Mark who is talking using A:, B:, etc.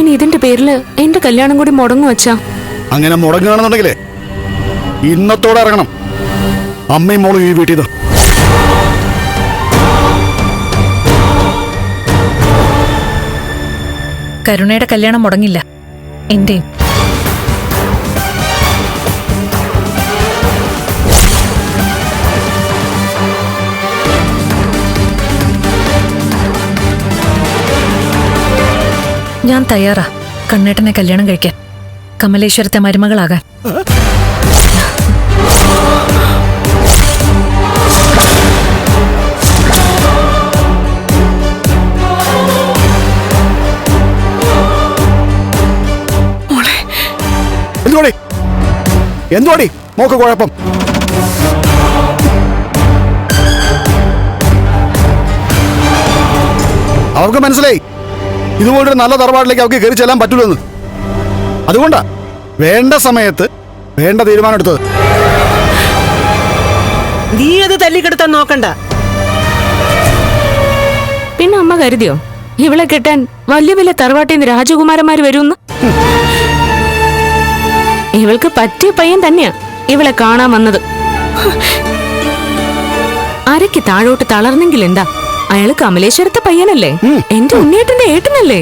A: ഇനി ഇതിന്റെ പേരില് എന്റെ കല്യാണം കൂടി മുടങ്ങും അച്ഛാ.
B: അങ്ങനെ മുടങ്ങുകയാണെന്നുണ്ടെങ്കിലേ ഇന്നത്തോടെ ഇറങ്ങണം അമ്മയും മോളും ഈ വീട്ടിൽ നിന്ന്.
C: കരുണയുടെ കല്യാണം മുടങ്ങില്ല, എന്റെയും. ഞാൻ തയ്യാറാ കണ്ണേട്ടനെ കല്യാണം കഴിക്കാൻ, കമലേശ്വരത്തെ മരുമകളാകാൻ.
B: എന്തുവാടി മോക്ക് കുഴപ്പം? അവർക്ക് മനസ്സിലായി ഇതുപോലൊരു നല്ല തറവാട്ടിലേക്ക് അവർക്ക് കയറി ചെല്ലാൻ പറ്റൂലെന്ന്. അതുകൊണ്ടാ വേണ്ട സമയത്ത് വേണ്ട തീരുമാനം എടുത്തത്.
D: നീ അത് തല്ലിക്കെടുത്താൻ നോക്കണ്ട.
A: പിന്നെ അമ്മ കരുതിയോ ഇവളെ കെട്ടാൻ വലിയ വലിയ തറവാട്ടിന്ന് രാജകുമാരന്മാര് വരുമെന്ന്? ഇവൾക്ക് പറ്റിയ പയ്യൻ തന്നെയാ ഇവളെ കാണാൻ വന്നത്. അരയ്ക്ക് താഴോട്ട് തളർന്നെങ്കിൽ എന്താ, അയാള് കമലേശ്വരത്തെ പയ്യനല്ലേ, എന്റെ ഉണ്ണിയേട്ടന്റെ ഏട്ടനല്ലേ.